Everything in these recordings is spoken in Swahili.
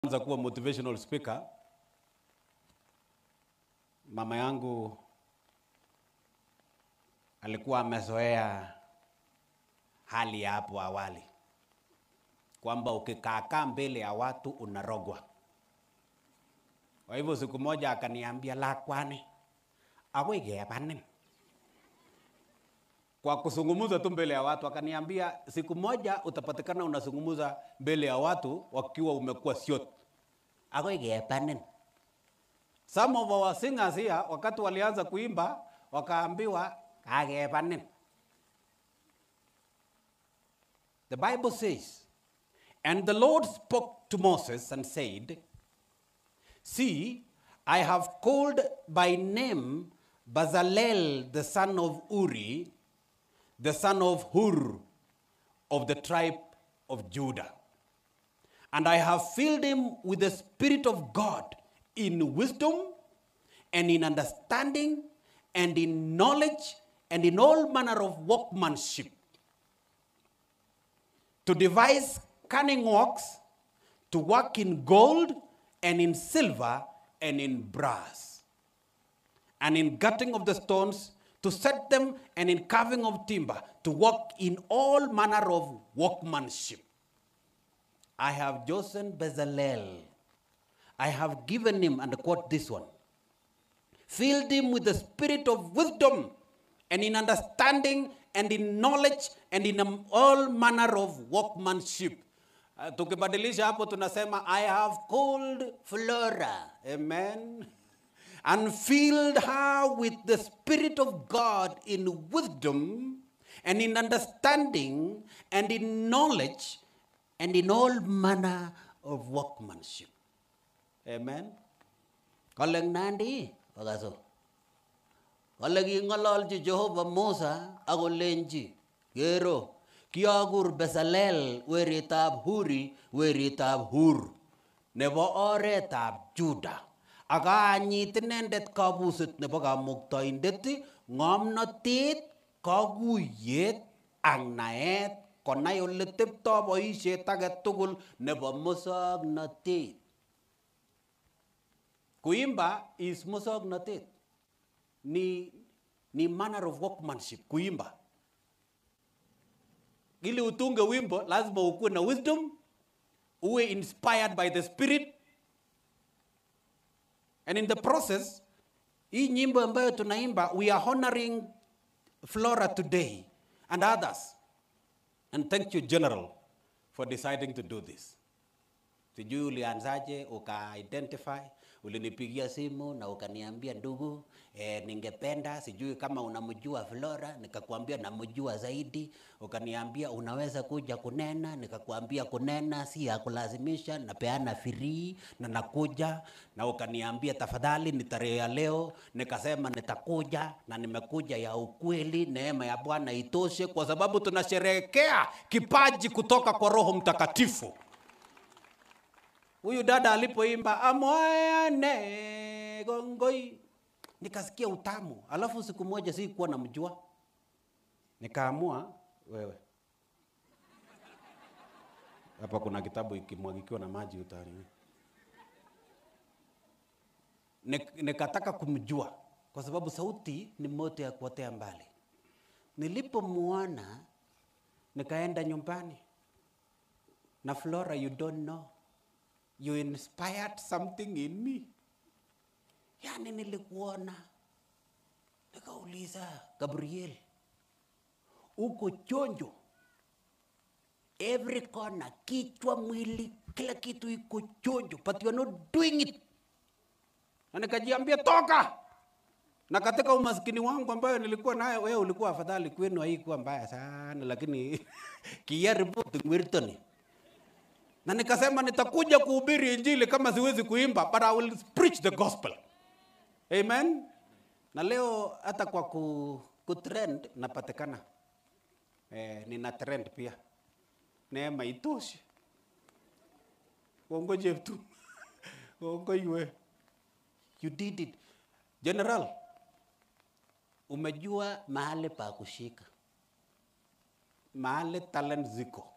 Kwanza kuwa motivational speaker, mama yangu alikuwa amezoea hali ya hapo awali kwamba ukikaa mbele ya watu unarogwa. Kwa hivyo siku moja akaniambia, la kwani awege kwa kuzungumza tu mbele ya watu, akaniambia siku moja utapatikana unazungumza mbele ya watu wakiwa umekuwa short. Awege Some of our singers here, wakati walianza kuimba, wakaambiwa kagepanin. The Bible says, and the Lord spoke to Moses and said, see, I have called by name Bezalel, the son of Uri, the son of Hur, of the tribe of Judah. And I have filled him with the Spirit of God in wisdom and in understanding and in knowledge and in all manner of workmanship, to devise cunning works, to work in gold and in silver and in brass, and in cutting of the stones, to set them, and in carving of timber, to work in all manner of workmanship. I have chosen Bezalel. I have given him, and quote this one, filled him with the spirit of wisdom and in understanding and in knowledge and in all manner of workmanship. Tukibadilisha hapo tunasema, I have called Flora, amen, and filled her with the Spirit of God in wisdom and in understanding and in knowledge and in all manner of workmanship. Amen. Kaleng nandi pagaso. Kalegi ngalalji Jehovah Musa agolenji gero kiagur Bezalel weritab Huri weritab Hur nebo oretab Judah. Aga anyit inendet kabuset nebo kamuktaindet, ngomnotet, kaguyet ak naet konai ole teptoi boisiet age tugul nebo musoknotet. Kuimba is musoknotet. Ni manner of workmanship kuimba. Ili utunge wimbo lazima ukuwe na wisdom, uwe inspired by the Spirit. And in the process, hii nyimbo ambayo tunaimba, we are honoring Flora today and others. And thank you, General, for deciding to do this. Sijui ulianzaje uka-identify, ulinipigia simu na ukaniambia ndugu, ningependa, sijui kama unamjua Flora, nikakuambia namjua zaidi, ukaniambia unaweza kuja kunena, nikakuambia kunena si ya kulazimisha, napeana free na nakuja, na ukaniambia tafadhali ni tarehe ya leo, nikasema nitakuja na nimekuja ya ukweli, neema ya Bwana itoshe kwa sababu tunasherehekea kipaji kutoka kwa Roho Mtakatifu. Huyu dada alipoimba amoyane gongoi, nikasikia utamu. Alafu siku moja sikuwa namjua, nikaamua wewe, hapa kuna kitabu ikimwagikiwa na maji utari. Nikataka kumjua kwa sababu sauti ni moto ya kuotea mbali. Nilipomuona nikaenda nyumbani. Na Flora, you don't know, you inspired something in me. Yani nilikuona, nikauliza, Gabriel, uko chonjo, every corner, kichwa, mwili, kila kitu iko chonjo, but you are not doing it. Na nikajiambia toka. Na katika umaskini wangu ambayo nilikuwa nayo, wewe ulikuwa afadhali, kwenu haikuwa mbaya sana, lakini kiyaribu ngwirtoni. Na nikasema nitakuja kuhubiri injili kama siwezi kuimba, but I will preach the gospel. Amen. Na leo hata kwa kutrend napatikana. Nina trend pia. Neema itoshe. Ngoje tu. Ngoje. You did it. General, umejua mahali pa kushika. Mahali talent ziko.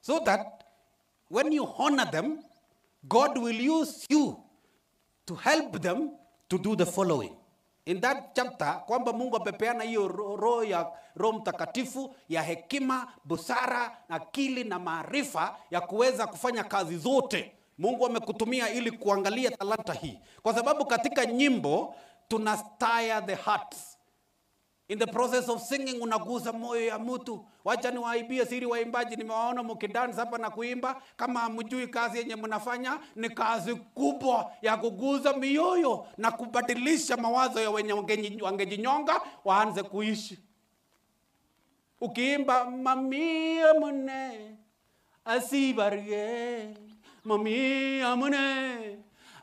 So that when you honor them, God will use you to help them to do the following. In that chapter, kwamba Mungu amepeana hiyo roho ya Roho Mtakatifu ya hekima, busara, akili na maarifa ya kuweza kufanya kazi zote. Mungu amekutumia ili kuangalia talanta hii. Kwa sababu katika nyimbo tunastaya the hearts. In the process of singing unagusa moyo ya mtu. Wacha niwaibie siri waimbaji, nimewaona mkidance hapa na kuimba. Kama hamjui kazi yenye mnafanya ni kazi kubwa ya kugusa mioyo na kubadilisha mawazo ya wenye wangejinyonga waanze kuishi. Ukiimba mamia mune asibarge, mamia mune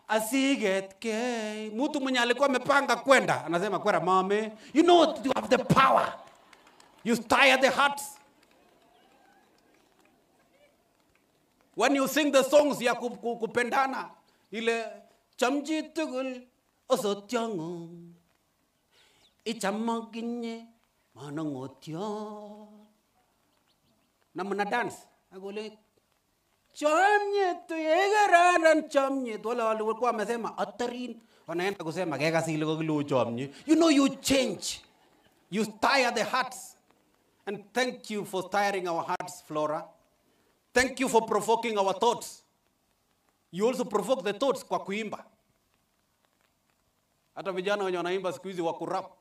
asigetke, mtu mwenye alikuwa amepanga kwenda anasema kwenda mame, you know you have the power, you stir the hearts. When you sing the songs ya kupendana, ile chamji tugul osotyango ichamaginye manangotyo, na mna dance agole chamye tu yegararan chamye tu, wala walikuwa wamesema atarin wanaenda kusema kega sile kwa kilo chamye. You know, you change, you stir the hearts. And thank you for stirring our hearts, Flora. Thank you for provoking our thoughts. You also provoke the thoughts kwa kuimba. Hata vijana wenye wanaimba siku hizi wa kurap,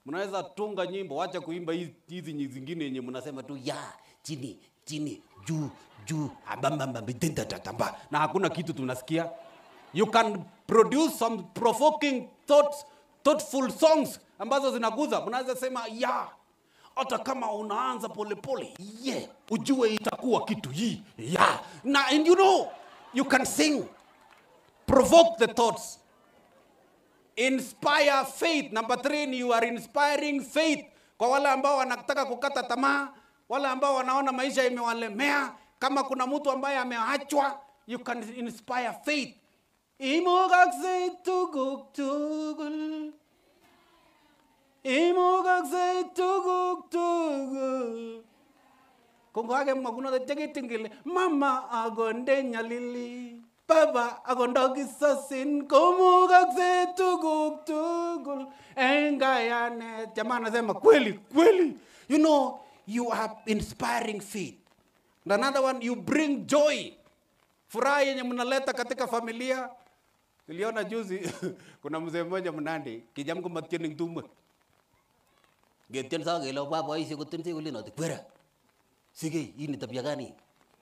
mnaweza tunga nyimbo, wacha kuimba hizi zingine yenye mnasema tu ya chini chini juu abamba na hakuna kitu tunasikia. You can produce some provoking thoughtful songs ambazo zinaguza. Mnaweza sema ya hata kama unaanza polepole, ujue itakuwa kitu hii na, and you know you can sing, provoke the thoughts, inspire faith. Number 3, you are inspiring faith kwa wale ambao wanataka kukata tamaa, wale ambao wanaona maisha imewalemea. Kama kuna mtu ambaye ameachwa, you can inspire faith. Imogakse tugul imogakse tugul kongo age maguno de tegitingile mama agonde nyalili baba agondogi sasin komogakse tugul engayane. Jamaa anasema kweli, you know, you are inspiring faith. And another one, you bring joy, furaha yenye mnaleta katika familia. Niliona juzi kuna mzee mmoja Mnandi kijamko matini ngtumwe getian sawa gelo baba isi kutense ulino kwera sige hii ni tabia gani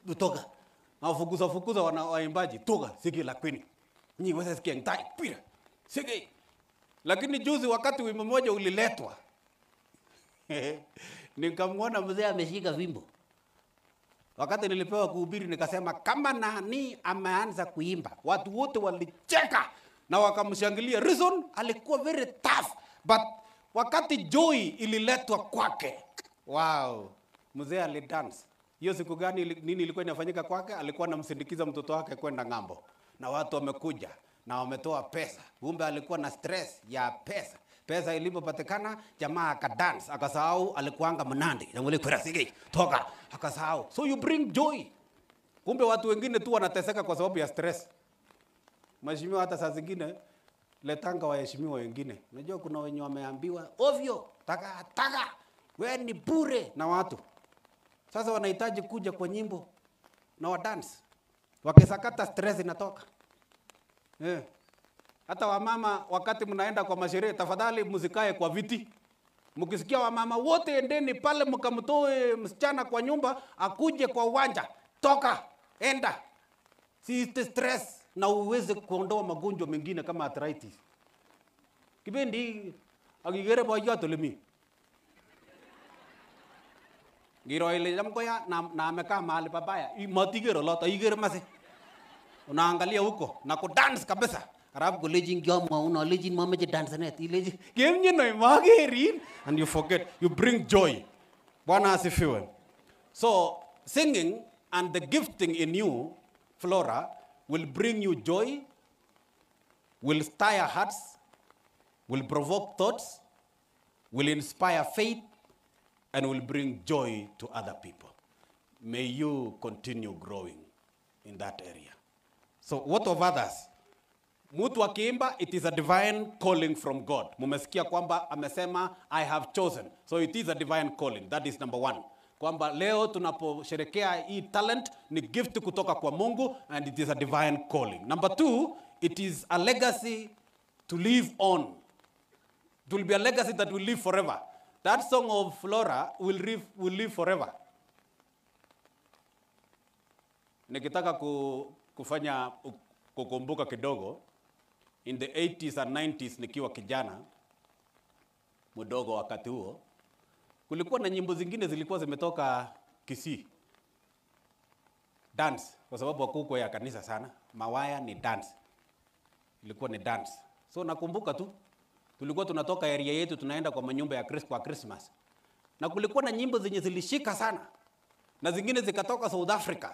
kutoka na fukuza waimbaji toka sige la kwini nyinyi wasa sikia ntai pira sige. Lakini juzi wakati wimbo mmoja uliletwa nikamwona mzee ameshika wimbo. Wakati nilipewa kuhubiri nikasema kama nani ameanza kuimba, watu wote walicheka na wakamshangilia. Reason alikuwa very tough, but wakati joy ililetwa kwake, wow, mzee alidance. Hiyo siku gani nini ilikuwa inafanyika kwake? Alikuwa anamsindikiza mtoto wake kwenda ng'ambo, na watu wamekuja na wametoa pesa. Kumbe alikuwa na stress ya pesa. Pesa ilipopatikana, jamaa akadance, akasahau alikuanga Mnandi. Ngole kurasige toka, akasahau. So you bring joy. Kumbe watu wengine tu wanateseka kwa sababu ya stress. Mheshimiwa, hata saa zingine letanga waheshimiwa wengine. Unajua kuna wenye wameambiwa ovyo, taka wewe ni bure na watu. Sasa wanahitaji kuja kwa nyimbo na wa dance. Wakisakata stress inatoka. Hata wamama wakati mnaenda kwa masherehe, tafadhali msikae kwa viti. Mkisikia wamama wote endeni pale mkamtoe msichana kwa nyumba akuje kwa uwanja. Toka, enda. Si stress na uweze kuondoa magonjwa mengine kama arthritis. Kibendi agigere boyo tolemi. Giro ile jamko ya na amekaa mahali pabaya. Matigero lota igere mase. Unaangalia huko na ku dance kabisa. Arab college gyama una legend mama je dance net ile game nyino magerin and you forget, you bring joy. Bwana asifiwe. So singing and the gifting in you, Flora, will bring you joy, will stir hearts, will provoke thoughts, will inspire faith, and will bring joy to other people. May you continue growing in that area. So what of others? Mtu akiimba, it is a divine calling from God. Mumesikia kwamba amesema I have chosen. So it is a divine calling. That is number one. Kwamba leo tunaposherekea hii talent ni gift kutoka kwa Mungu, and it is a divine calling. Number two, it is a legacy to live on. It will be a legacy that will live forever. That song of Flora will live forever. Nikitaka kufanya kukumbuka kidogo, in the 80s and 90s nikiwa kijana mdogo wakati huo, kulikuwa na nyimbo zingine zilikuwa zimetoka Kisii. Dance, kwa sababu hakuko ya kanisa sana. Mawaya ni dance. Ilikuwa ni dance. So nakumbuka tu, tulikuwa tunatoka area yetu tunaenda kwa manyumba ya kwa Christmas. Na kulikuwa na nyimbo zenye zilishika sana. Na zingine zikatoka South Africa.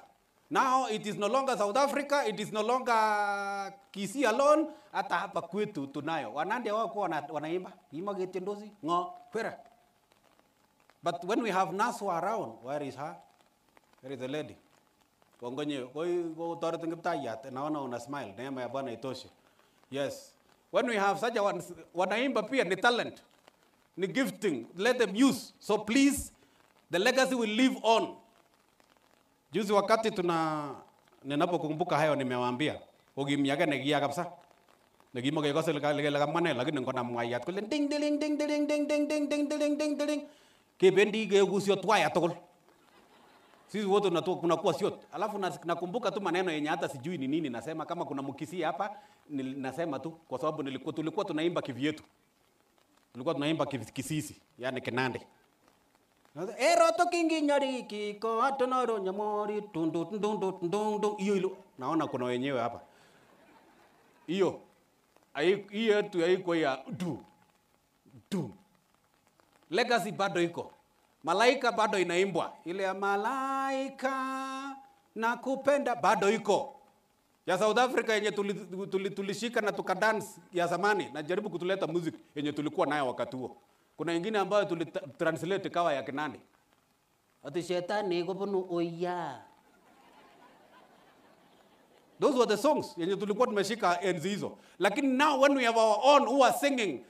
Now it is no longer South Africa, it is no longer Kisii alone, hata hapa kwetu tunayo. Wanande wako wanaimba, ima getendozi, ngo, kwera. But when we have Naswa around, where is her? Where is the lady? Wangonye, go tore tengeptayat, naona una smile, neema ya Bwana itoshe. Yes. When we have such a wanaimba pia ni talent, ni gifting, let them use. So please, the legacy will live on. Juzi wakati ninapokumbuka hayo nimewaambia, ogimyaga negia kabisa. Negimo ke kose lega mane lakini ngona mwayat kule ding ding ding ding ding ding ding ding ding ding ding ding. Kibendi ke gusio twaya tokol. Sisi wote kunakuwa sio. Alafu nakumbuka tu maneno yenye hata sijui ni nini nasema, kama kuna Mkisii hapa nasema tu kwa sababu tulikuwa tunaimba kivyetu. Tulikuwa tunaimba Kisisi, yani Kinande. Eroto kingi nyari kiko atonoro nyamori tundu tundu tundu. Hiyo naona kuna wenyewe hapa. Hiyo tu haiko ya du. Legacy bado iko. Malaika bado inaimbwa. Ile ya malaika nakupenda bado iko. Ya South Africa yenye tulishika na tukadance ya zamani, na jaribu kutuleta music yenye tulikuwa nayo wakati huo. Kuna nyingine ambayo tulitranslate kawa ya Kinande. Ati shetani gopono oya. Those were the songs yenye tulikuwa tumeshika enzi hizo. Lakini now when we have our own who are singing,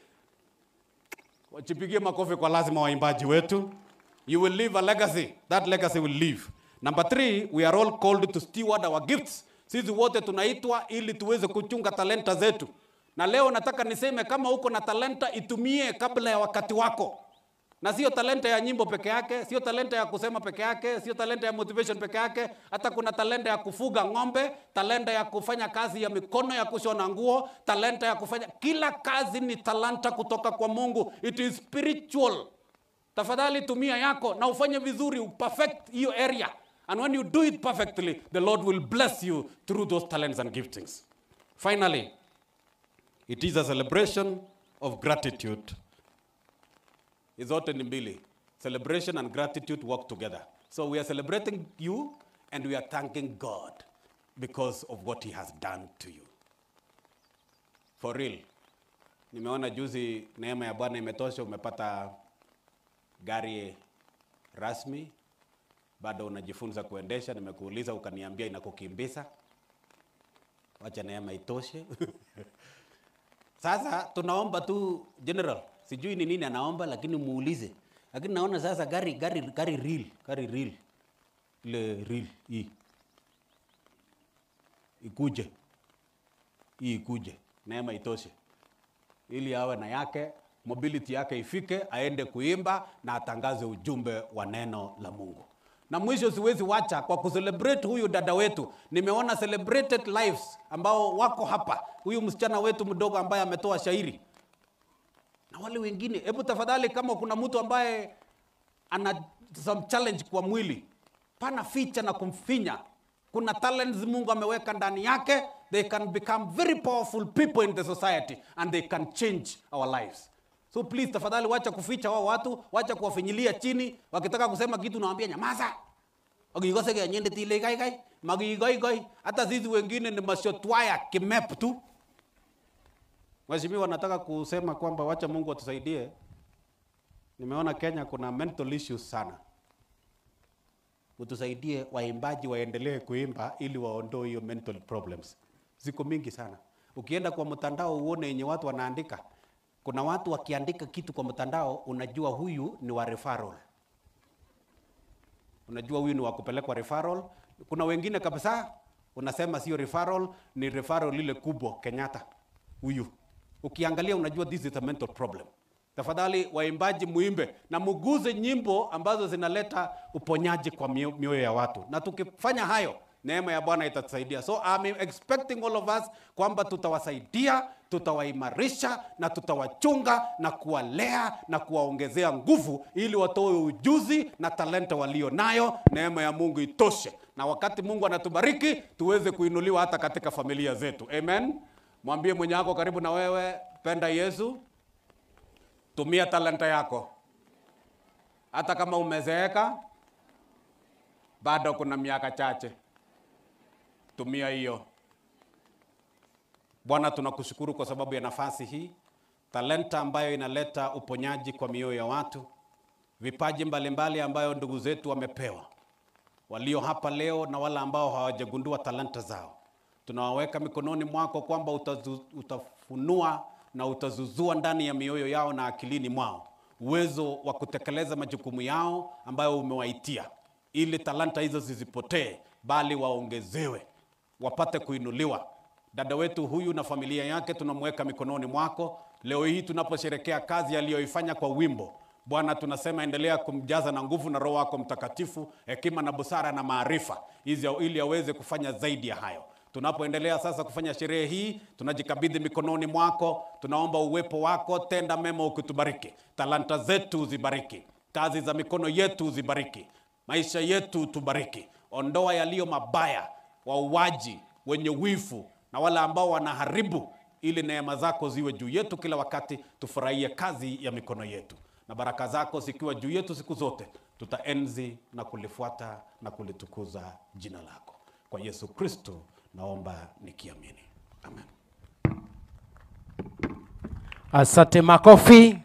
wachipigie makofi kwa lazima waimbaji wetu. You will leave a legacy. That legacy will live. Number 3, we are all called to steward our gifts. Sisi wote tunaitwa ili tuweze kuchunga talenta zetu. Na leo nataka niseme kama uko na talenta, itumie kabla ya wakati wako. Na sio talenta ya nyimbo peke yake, sio talenta ya kusema peke yake, sio talenta ya motivation peke yake, hata kuna talenta ya kufuga ng'ombe, talenta ya kufanya kazi ya mikono ya kushona nguo, talenta ya kufanya kila kazi ni talanta kutoka kwa Mungu. It is spiritual. Tafadhali tumia yako na ufanye vizuri, perfect hiyo area. And when you do it perfectly, the Lord will bless you through those talents and giftings. Finally, it is a celebration of gratitude. Izote ni mbili. Celebration and gratitude work together. So we are celebrating you and we are thanking God because of what He has done to you. For real. Nimeona juzi neema ya Bwana imetosha, umepata gari rasmi. Bado unajifunza kuendesha, nimekuuliza ukaniambia inakukimbiza. Wacha neema itoshe. Sasa tunaomba tu general, sijui ni nini anaomba lakini muulize. Lakini naona sasa gari real. Le real hii. Ikuje. Neema itoshe. Ili awe na yake, mobility yake ifike, aende kuimba na atangaze ujumbe wa neno la Mungu. Na mwisho siwezi wacha kwa kucelebrate huyu dada wetu. Nimeona celebrated lives ambao wako hapa. Huyu msichana wetu mdogo ambaye ametoa shairi. Na wale wengine, hebu tafadhali kama kuna mtu ambaye ana some challenge kwa mwili, pana ficha na kumfinya. Kuna talents Mungu ameweka ndani yake, they can become very powerful people in the society and they can change our lives. So please tafadhali wacha kuficha wao watu, wacha kuwafinyilia chini, wakitaka kusema kitu nawaambia nyamaza. Ogigose ke nyende tile kai, magigoi, hata sisi wengine ni mashotwaya kimep tu. Mheshimiwa, nataka kusema kwamba wacha Mungu atusaidie. Nimeona Kenya kuna mental issues sana. Utusaidie waimbaji waendelee kuimba ili waondoe hiyo mental problems. Ziko mingi sana. Ukienda kwa mtandao uone yenye watu wanaandika. Kuna watu wakiandika kitu kwa mtandao, unajua huyu ni wa referral. Unajua huyu ni wa kupelekwa referral. Kuna wengine kabisa unasema sio referral, ni referral lile kubwa Kenyatta. Huyu. Ukiangalia unajua this is a mental problem. Tafadhali waimbaji muimbe na muguze nyimbo ambazo zinaleta uponyaji kwa mioyo ya watu. Na tukifanya hayo, neema ya Bwana itatusaidia. So I'm expecting all of us kwamba tutawasaidia, tutawaimarisha na tutawachunga na kuwalea na kuwaongezea nguvu ili watoe ujuzi na talenta walio nayo. Neema ya Mungu itoshe. Na wakati Mungu anatubariki, tuweze kuinuliwa hata katika familia zetu. Amen. Mwambie mwenye wako karibu na wewe, penda Yesu. Tumia talenta yako. Hata kama umezeeka, bado kuna miaka chache. Tumia hiyo. Bwana, tunakushukuru kwa sababu ya nafasi hii. Talenta ambayo inaleta uponyaji kwa mioyo ya watu. Vipaji mbalimbali ambayo ndugu zetu wamepewa. Walio hapa leo na wala ambao hawajagundua talenta zao. Tunawaweka mikononi mwako kwamba utafunua na utazuzua ndani ya mioyo yao na akilini mwao uwezo wa kutekeleza majukumu yao ambayo umewaitia, ili talanta hizo zisipotee bali waongezewe, wapate kuinuliwa. Dada wetu huyu na familia yake tunamweka mikononi mwako. Leo hii tunaposherehekea kazi aliyoifanya kwa wimbo, Bwana tunasema endelea kumjaza na nguvu na Roho wako Mtakatifu, hekima na busara na maarifa, ili aweze kufanya zaidi ya hayo. Tunapoendelea sasa kufanya sherehe hii, tunajikabidhi mikononi mwako. Tunaomba uwepo wako, tenda mema ukitubariki. Talanta zetu uzibariki. Kazi za mikono yetu uzibariki. Maisha yetu tubariki. Ondoa yaliyo mabaya, wauaji, wenye wivu na wale ambao wanaharibu, ili neema zako ziwe juu yetu kila wakati, tufurahie kazi ya mikono yetu. Na baraka zako zikiwa juu yetu siku zote, tutaenzi na kulifuata na kulitukuza jina lako. Kwa Yesu Kristo naomba nikiamini. Amen. Asante, makofi.